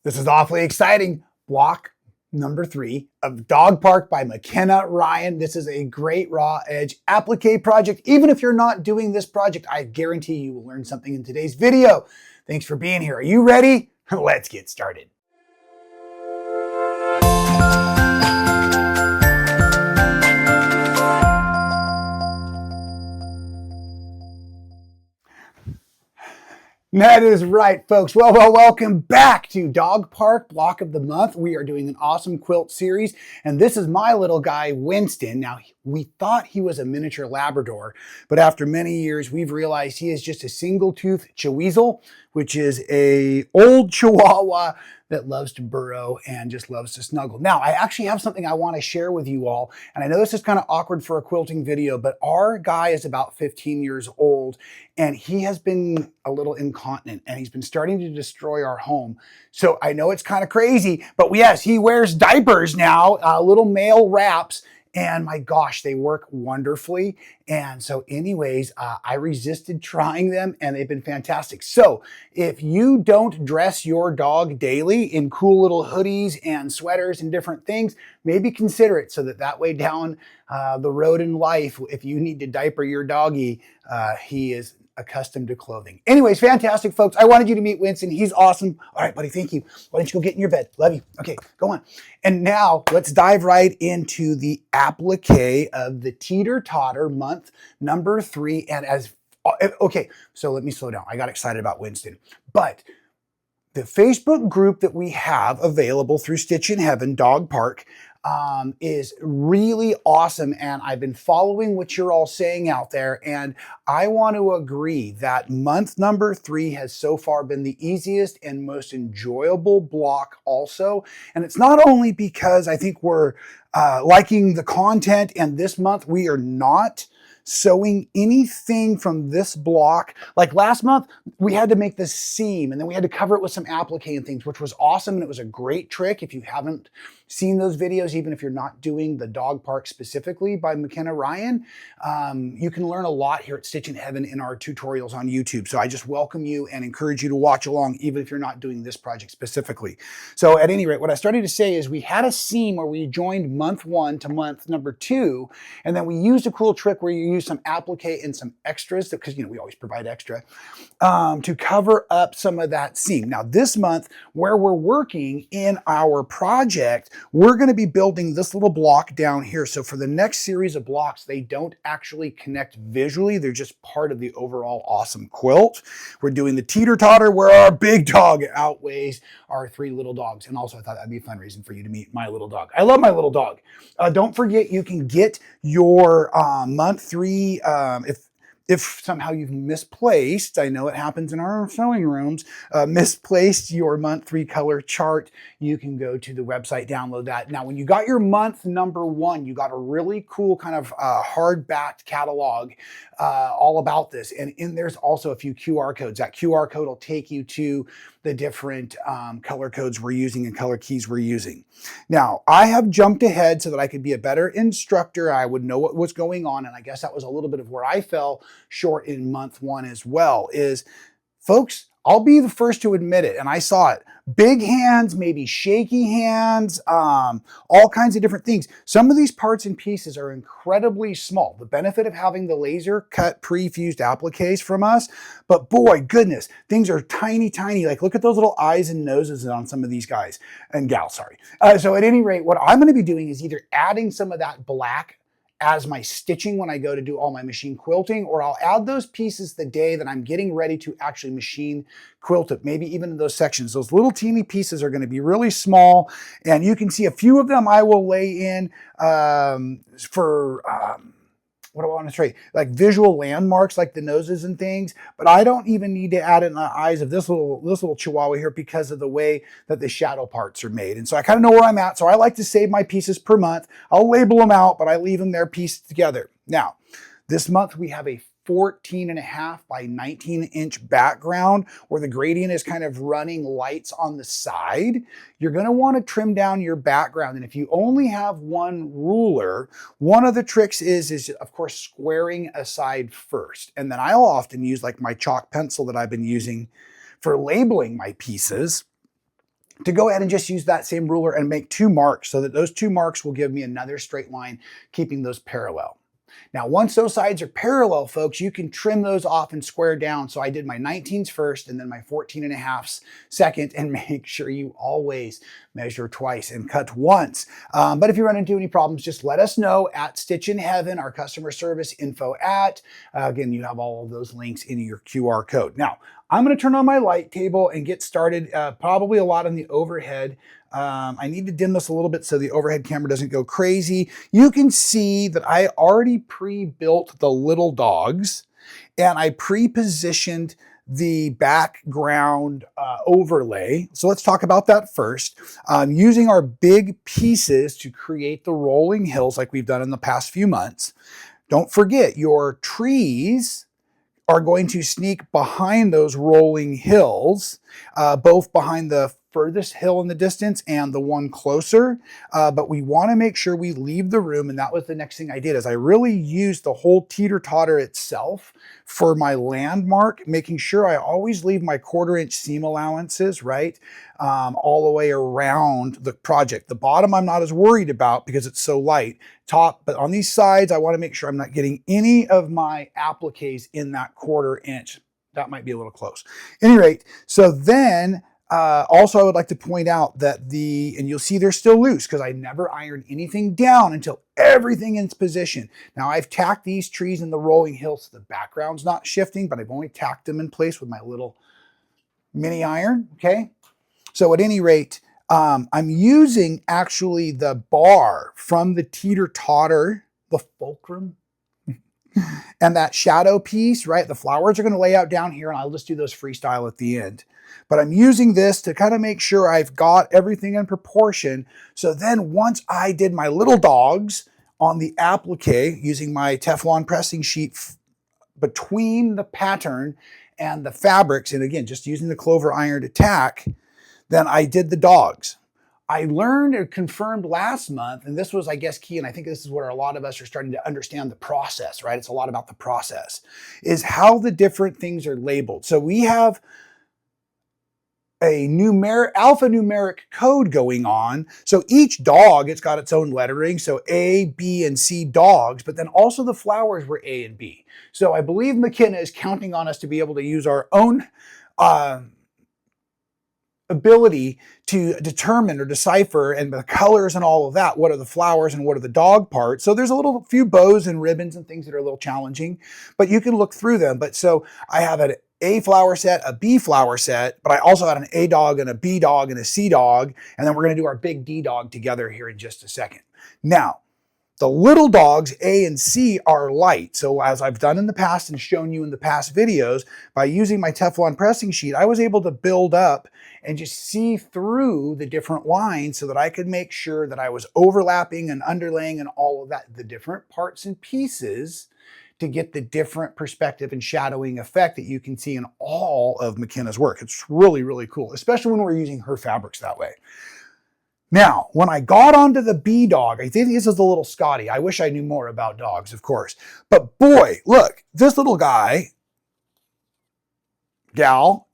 This is awfully exciting. Block number 3 of Dog Park by McKenna Ryan. This is a great raw edge applique project. Even if you're not doing this project, I guarantee you will learn something in today's video. Thanks for being here. Are you ready? Let's get started. That is right, folks. Well, welcome back to Dog Park Block of the Month. We are doing an awesome quilt series, and this is my little guy, Winston. Now, we thought he was a miniature Labrador, but after many years, we've realized he is just a single-tooth Chiweasel, which is a old Chihuahua that loves to burrow and just loves to snuggle. Now, I actually have something I want to share with you all, and I know this is kind of awkward for a quilting video, but our guy is about 15 years old, and he has been a little incontinent, and he's been starting to destroy our home. So I know it's kind of crazy, but yes, he wears diapers now, little male wraps, and my gosh, they work wonderfully. And so anyways, I resisted trying them and they've been fantastic. So if you don't dress your dog daily in cool little hoodies and sweaters and different things, maybe consider it so that way down the road in life, if you need to diaper your doggy, he is accustomed to clothing. Anyways, fantastic, folks. I wanted you to meet Winston. He's awesome. All right, buddy, thank you. Why don't you go get in your bed? Love you. Okay, go on. And now let's dive right into the applique of the Teeter Totter month number 3. And okay, so let me slow down. I got excited about Winston. But the Facebook group that we have available through Stitchin Heaven, Dog Park, is really awesome, and I've been following what you're all saying out there, and I want to agree that month number 3 has so far been the easiest and most enjoyable block also. And it's not only because I think we're liking the content, and this month we are not sewing anything from this block. Like last month, we had to make this seam and then we had to cover it with some applique and things, which was awesome. And it was a great trick. If you haven't seen those videos, even if you're not doing the Dog Park specifically by McKenna Ryan, you can learn a lot here at Stitchin Heaven in our tutorials on YouTube. So I just welcome you and encourage you to watch along, even if you're not doing this project specifically. So at any rate, what I started to say is we had a seam where we joined month 1 to month number 2, and then we used a cool trick where you use some applique and some extras, because we always provide extra, to cover up some of that seam. Now this month, where we're working in our project, we're going to be building this little block down here. So for the next series of blocks, they don't actually connect visually. They're just part of the overall awesome quilt. We're doing the Teeter Totter where our big dog outweighs our 3 little dogs. And also I thought that'd be a fun reason for you to meet my little dog. I love my little dog. Don't forget, you can get your month 3, if somehow you've misplaced, I know it happens in our sewing rooms, misplaced your month 3 color chart, you can go to the website, download that. Now, when you got your month number 1, you got a really cool kind of hardback catalog all about this. And in there's also a few QR codes. That QR code will take you to the different color codes we're using and color keys we're using. Now, I have jumped ahead so that I could be a better instructor. I would know what was going on, and I guess that was a little bit of where I fell short in month 1 as well. Is, folks, I'll be the first to admit it, and I saw it. Big hands, maybe shaky hands, all kinds of different things. Some of these parts and pieces are incredibly small. The benefit of having the laser cut pre-fused appliques from us, but boy, goodness, things are tiny, tiny. Like look at those little eyes and noses on some of these guys and gals, sorry. So at any rate, what I'm gonna be doing is either adding some of that black as my stitching when I go to do all my machine quilting, or I'll add those pieces the day that I'm getting ready to actually machine quilt it, maybe even in those sections. Those little teeny pieces are going to be really small, and you can see a few of them I will lay in for what do I want to say? Like visual landmarks, like the noses and things. But I don't even need to add it in the eyes of this little Chihuahua here because of the way that the shadow parts are made. And so I kind of know where I'm at. So I like to save my pieces per month. I'll label them out, but I leave them there pieced together. Now, this month we have a 14.5 by 19-inch background where the gradient is kind of running lights on the side. You're going to want to trim down your background. And if you only have one ruler, one of the tricks is of course squaring aside first. And then I'll often use like my chalk pencil that I've been using for labeling my pieces. to go ahead and just use that same ruler and make 2 marks so that those 2 marks will give me another straight line, keeping those parallel. Now, once those sides are parallel, folks, you can trim those off and square down. So I did my 19s first and then my 14.5s second, and make sure you always measure twice and cut once. But if you run into any problems, just let us know at Stitchin Heaven, our customer service info at. Again, you have all of those links in your QR code. Now, I'm going to turn on my light table and get started, probably a lot on the overhead. I need to dim this a little bit so the overhead camera doesn't go crazy. You can see that I already pre-built the little dogs, and I pre-positioned the background overlay. So let's talk about that first. Using our big pieces to create the rolling hills like we've done in the past few months. Don't forget, your trees are going to sneak behind those rolling hills, both behind the furthest hill in the distance and the one closer, but we want to make sure we leave the room. And that was the next thing I did, is I really used the whole teeter-totter itself for my landmark, making sure I always leave my 1/4-inch seam allowances, right, all the way around the project. The bottom I'm not as worried about because it's so light. Top, but on these sides, I want to make sure I'm not getting any of my appliques in that 1/4-inch. That might be a little close. At any rate, so then also, I would like to point out that and you'll see they're still loose because I never ironed anything down until everything in its position. Now, I've tacked these trees in the rolling hill so the background's not shifting, but I've only tacked them in place with my little mini iron, okay? So at any rate, I'm using actually the bar from the teeter-totter, the fulcrum, and that shadow piece, right? The flowers are going to lay out down here, and I'll just do those freestyle at the end. But I'm using this to kind of make sure I've got everything in proportion. So then once I did my little dogs on the applique using my Teflon pressing sheet between the pattern and the fabrics, and again, just using the clover iron to tack, then I did the dogs. I learned or confirmed last month, and this was, I guess, key, and I think this is where a lot of us are starting to understand the process, right? It's a lot about the process, is how the different things are labeled. So we have a alphanumeric code going on. So each dog, it's got its own lettering. So A, B, and C dogs, but then also the flowers were A and B. So I believe McKenna is counting on us to be able to use our own ability to determine or decipher, and the colors and all of that, what are the flowers and what are the dog parts. So there's a few bows and ribbons and things that are a little challenging, but you can look through them. But so I have an A flower set, a B flower set, but I also had an A dog and a B dog and a C dog, and then we're going to do our big D dog together here in just a second. Now, the little dogs, A and C, are light. So as I've done in the past and shown you in the past videos, by using my Teflon pressing sheet, I was able to build up and just see through the different lines so that I could make sure that I was overlapping and underlaying and all of that, the different parts and pieces, to get the different perspective and shadowing effect that you can see in all of McKenna's work. It's really, really cool, especially when we're using her fabrics that way. Now, when I got onto the B dog, I think this is the little Scotty. I wish I knew more about dogs, of course. But boy, look, this little gal,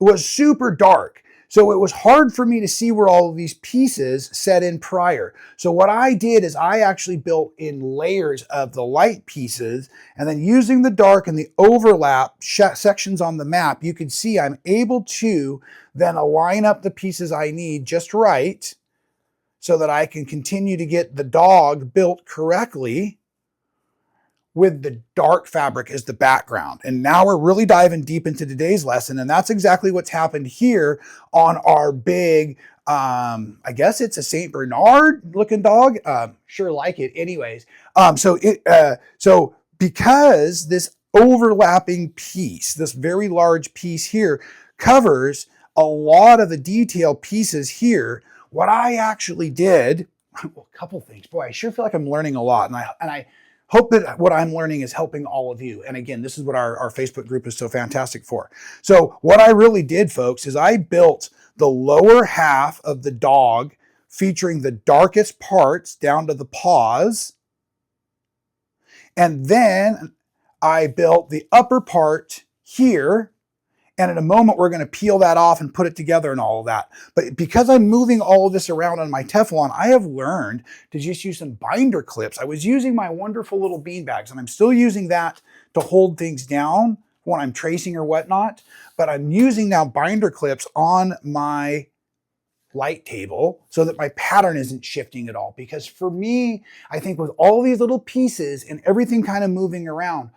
was super dark. So it was hard for me to see where all of these pieces set in prior. So what I did is I actually built in layers of the light pieces, and then using the dark and the overlap sections on the map, you can see I'm able to then align up the pieces I need just right, so that I can continue to get the dog built correctly with the dark fabric as the background. And now we're really diving deep into today's lesson, and that's exactly what's happened here on our big, I guess it's a Saint Bernard looking dog. Sure like it anyways. So because this overlapping piece, this very large piece here, covers a lot of the detail pieces here, what I actually did, well, a couple things. Boy, I sure feel like I'm learning a lot, and I hope that what I'm learning is helping all of you. And again, this is what our Facebook group is so fantastic for. So what I really did, folks, is I built the lower half of the dog featuring the darkest parts down to the paws. And then I built the upper part here, And in a moment, we're going to peel that off and put it together and all of that. But because I'm moving all of this around on my Teflon, I have learned to just use some binder clips. I was using my wonderful little bean bags, and I'm still using that to hold things down when I'm tracing or whatnot. But I'm using now binder clips on my light table so that my pattern isn't shifting at all. Because for me, I think with all these little pieces and everything kind of moving around,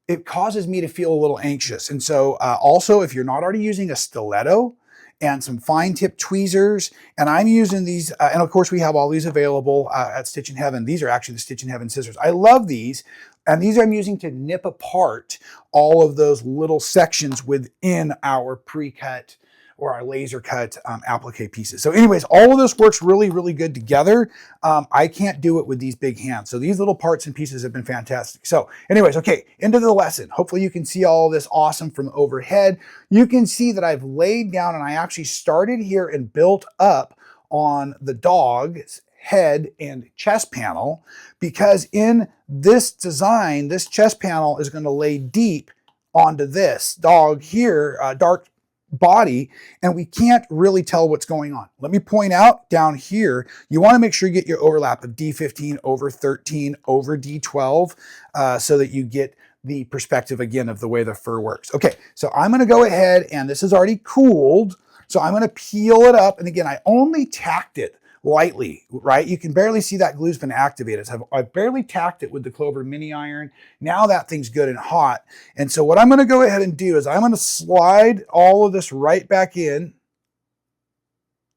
it causes me to feel a little anxious. And so also, if you're not already using a stiletto and some fine tip tweezers, and I'm using these, and of course we have all these available at Stitchin Heaven. These are actually the Stitchin Heaven scissors. I love these. And these I'm using to nip apart all of those little sections within our pre-cut or our laser cut applique pieces. So anyways, all of this works really, really good together. I can't do it with these big hands. So these little parts and pieces have been fantastic. So anyways, okay, into the lesson. Hopefully you can see all this awesome from overhead. You can see that I've laid down and I actually started here and built up on the dog's head and chest panel, because in this design, this chest panel is going to lay deep onto this dog here, dark body, and we can't really tell what's going on. Let me point out down here, you want to make sure you get your overlap of D15 over 13 over D12 so that you get the perspective again of the way the fur works. Okay, so I'm going to go ahead, and this is already cooled, so I'm going to peel it up, and again, I only tacked it lightly, right? You can barely see that glue's been activated. So I've barely tacked it with the Clover mini iron. Now that thing's good and hot. And so what I'm going to go ahead and do is I'm going to slide all of this right back in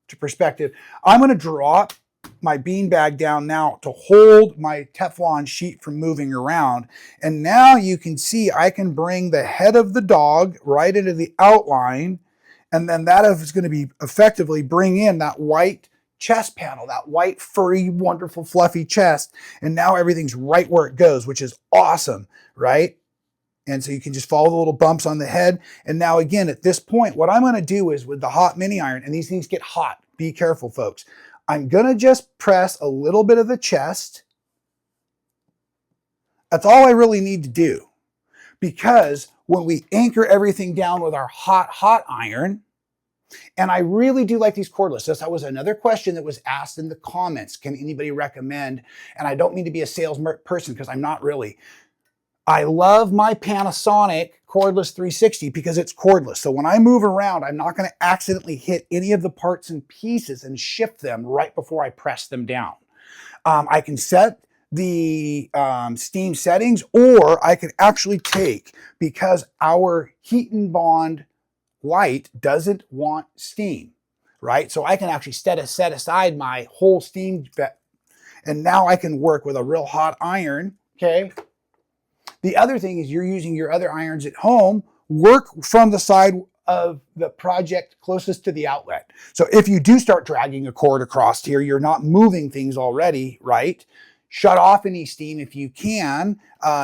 to perspective. I'm going to drop my bean bag down now to hold my Teflon sheet from moving around. And now you can see I can bring the head of the dog right into the outline. And then that is going to be effectively bring in that white chest panel, that white, furry, wonderful, fluffy chest. And now everything's right where it goes, which is awesome, right? And so you can just follow the little bumps on the head. And now again, at this point, what I'm going to do is with the hot mini iron, and these things get hot, be careful, folks. I'm going to just press a little bit of the chest. That's all I really need to do. Because when we anchor everything down with our hot iron, and I really do like these cordless. That was another question that was asked in the comments. Can anybody recommend? And I don't mean to be a sales person because I'm not really. I love my Panasonic cordless 360 because it's cordless. So when I move around, I'm not going to accidentally hit any of the parts and pieces and shift them right before I press them down. I can set the steam settings, or I can actually take, because our heat and bond light doesn't want steam, right? So I can actually set aside my whole steam, and now I can work with a real hot iron, okay? The other thing is you're using your other irons at home, work from the side of the project closest to the outlet. So if you do start dragging a cord across here, you're not moving things already, right? Shut off any steam if you can.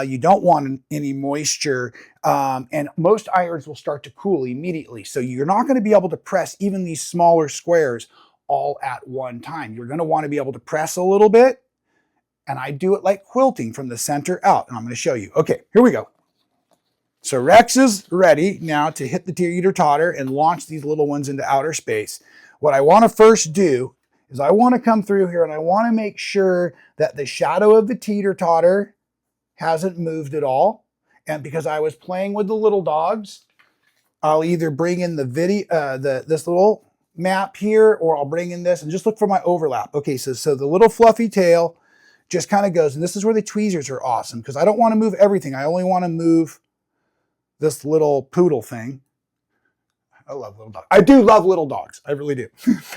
You don't want any moisture. And most irons will start to cool immediately. So you're not going to be able to press even these smaller squares all at one time. You're going to want to be able to press a little bit. And I do it like quilting from the center out. And I'm going to show you. Okay, here we go. So Rex is ready now to hit the teeter-totter and launch these little ones into outer space. What I want to first do is I want to come through here and I want to make sure that the shadow of the teeter-totter hasn't moved at all. And because I was playing with the little dogs, I'll either bring in the video, this little map here, or I'll bring in this and just look for my overlap. Okay, so the little fluffy tail just kind of goes, and this is where the tweezers are awesome because I don't want to move everything. I only want to move this little poodle thing. I love little dogs. I do love little dogs. I really do.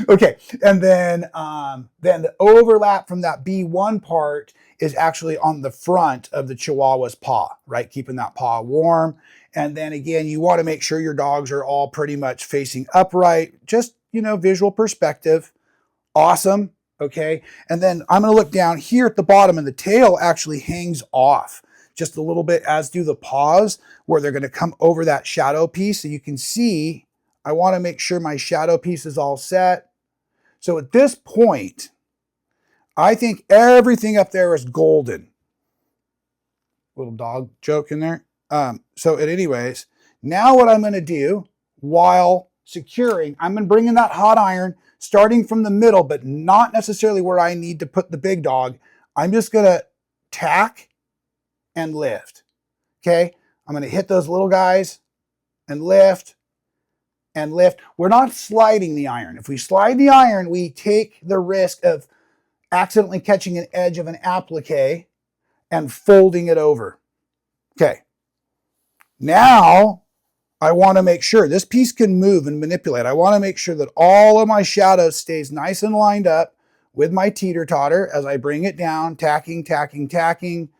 Okay, and then the overlap from that B1 part is actually on the front of the Chihuahua's paw, right? Keeping that paw warm. And then again, you want to make sure your dogs are all pretty much facing upright. Just, visual perspective. Awesome. Okay. And then I'm going to look down here at the bottom, and the tail actually hangs off just a little bit, as do the paws, where they're going to come over that shadow piece. So you can see, I want to make sure my shadow piece is all set. So at this point, I think everything up there is golden. Little dog joke in there. So anyways, now what I'm going to do while securing. I'm bringing that hot iron starting from the middle, but not necessarily where I need to put the big dog. I'm just going to tack and lift. Okay, I'm going to hit those little guys and lift and lift. We're not sliding the iron. If we slide the iron, we take the risk of accidentally catching an edge of an applique and folding it over. Okay, now I want to make sure this piece can move and manipulate. I want to make sure that all of my shadow stays nice and lined up with my teeter-totter as I bring it down, tacking, tacking, tacking.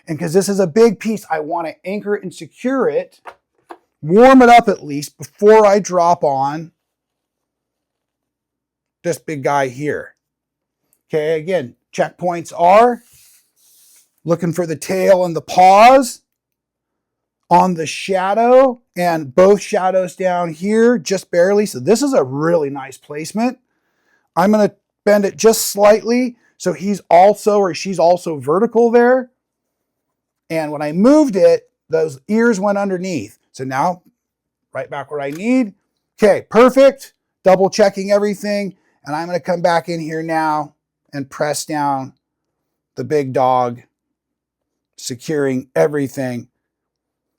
And because this is a big piece, I want to anchor it and secure it, warm it up at least before I drop on this big guy here. Okay, again, checkpoints are looking for the tail and the paws on the shadow, and both shadows down here just barely. So this is a really nice placement. I'm going to bend it just slightly so he's also, or she's also vertical there. And when I moved it, those ears went underneath. So now right back where I need. Okay, perfect. Double checking everything. And I'm going to come back in here now and press down the big dog, securing everything.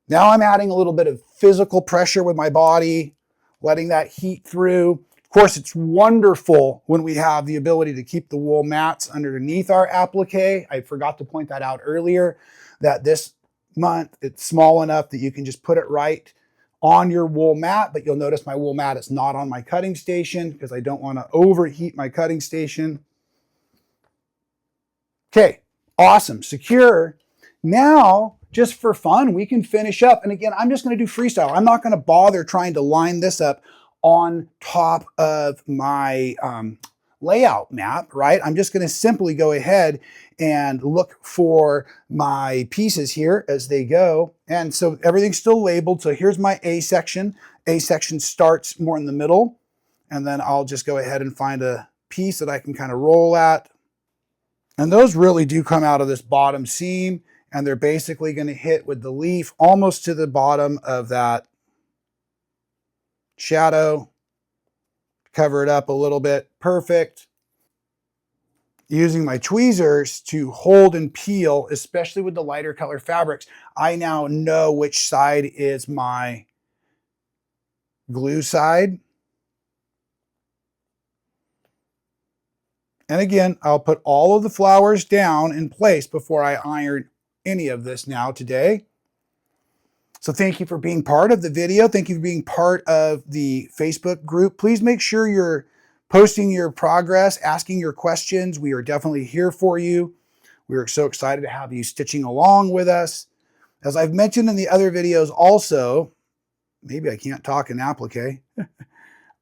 Now I'm adding a little bit of physical pressure with my body, letting that heat through. Of course, it's wonderful when we have the ability to keep the wool mats underneath our applique. I forgot to point that out earlier, that this month it's small enough that you can just put it right on your wool mat, but you'll notice my wool mat is not on my cutting station because I don't want to overheat my cutting station. Okay, awesome, secure. Now, just for fun, we can finish up. And again, I'm just going to do freestyle. I'm not going to bother trying to line this up on top of my layout map, right? I'm just going to simply go ahead and look for my pieces here as they go. And so everything's still labeled. So here's my A section. A section starts more in the middle. And then I'll just go ahead and find a piece that I can kind of roll at. And those really do come out of this bottom seam. And they're basically going to hit with the leaf almost to the bottom of that shadow. Cover it up a little bit. Perfect. Using my tweezers to hold and peel, especially with the lighter color fabrics, I now know which side is my glue side. And again, I'll put all of the flowers down in place before I iron any of this now today. So thank you for being part of the video. Thank you for being part of the Facebook group. Please make sure you're posting your progress, asking your questions. We are definitely here for you. We are so excited to have you stitching along with us. As I've mentioned in the other videos also, maybe I can't talk in applique.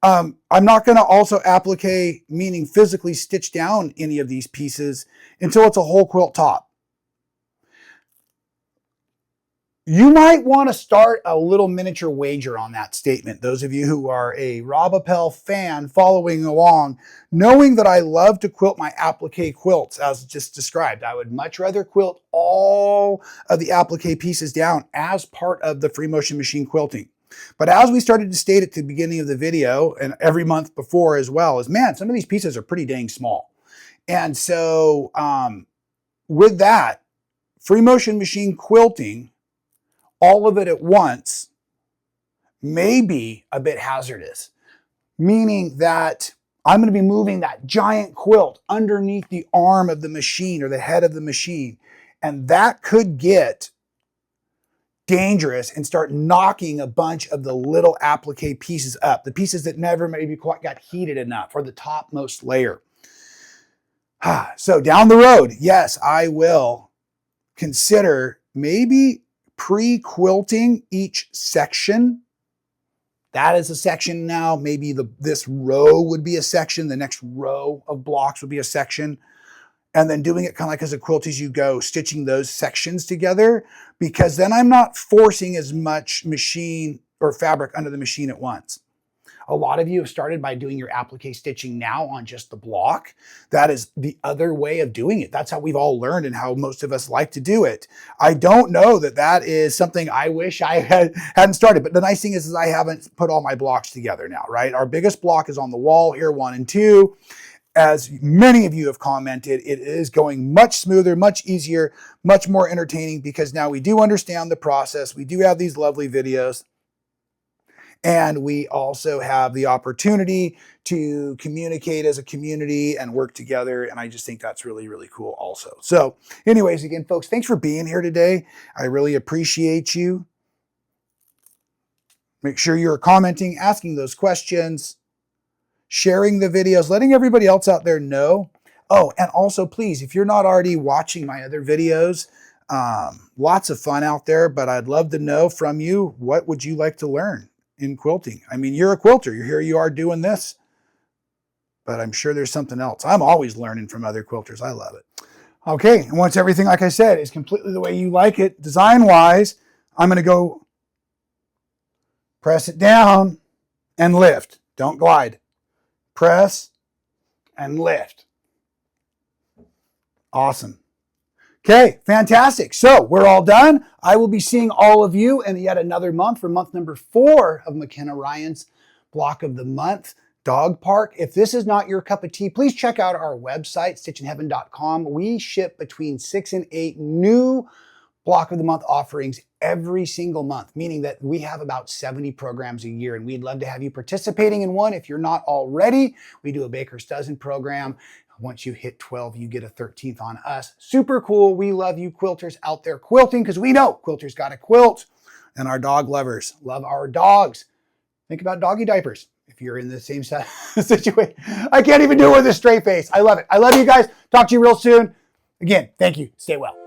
I'm not going to also applique, meaning physically stitch down any of these pieces until it's a whole quilt top. You might want to start a little miniature wager on that statement. Those of you who are a Rob Appell fan following along, knowing that I love to quilt my applique quilts as just described. I would much rather quilt all of the applique pieces down as part of the free motion machine quilting. But as we started to state at the beginning of the video and every month before as well, is man, some of these pieces are pretty dang small. And so with that, free motion machine quilting, all of it at once, may be a bit hazardous, meaning that I'm going to be moving that giant quilt underneath the arm of the machine or the head of the machine. And that could get dangerous and start knocking a bunch of the little applique pieces up, the pieces that never maybe quite got heated enough, or the topmost layer. So down the road, yes, I will consider maybe pre-quilting each section. That is a section now. Maybe this row would be a section. The next row of blocks would be a section. And then doing it kind of like as a quilt as you go, stitching those sections together, because then I'm not forcing as much machine or fabric under the machine at once. A lot of you have started by doing your applique stitching now on just the block. That is the other way of doing it. That's how we've all learned and how most of us like to do it. I don't know that that is something I wish I hadn't started, but the nice thing is I haven't put all my blocks together now, right? Our biggest block is on the wall here, 1 and 2. As many of you have commented, it is going much smoother, much easier, much more entertaining because now we do understand the process. We do have these lovely videos. And we also have the opportunity to communicate as a community and work together. And I just think that's really, really cool also. So anyways, again, folks, thanks for being here today. I really appreciate you. Make sure you're commenting, asking those questions, sharing the videos, letting everybody else out there know. Oh, and also please, if you're not already watching my other videos, lots of fun out there, but I'd love to know from you, what would you like to learn in quilting? I mean, you're a quilter. Here you are doing this, but I'm sure there's something else. I'm always learning from other quilters. I love it. Okay, and once everything, like I said, is completely the way you like it, design-wise, I'm going to go press it down and lift. Don't glide. Press and lift. Awesome. Okay, fantastic. So we're all done. I will be seeing all of you in yet another month for month number 4 of McKenna Ryan's Block of the Month Dog Park. If this is not your cup of tea, please check out our website, stitchinheaven.com. We ship between 6 and 8 new Block of the Month offerings every single month, meaning that we have about 70 programs a year, and we'd love to have you participating in one. If you're not already, we do a Baker's Dozen program. Once you hit 12, you get a 13th on us. Super cool. We love you quilters out there quilting because we know quilters got to quilt, and our dog lovers love our dogs. Think about doggy diapers if you're in the same situation. I can't even do it with a straight face. I love it. I love you guys. Talk to you real soon. Again, thank you. Stay well.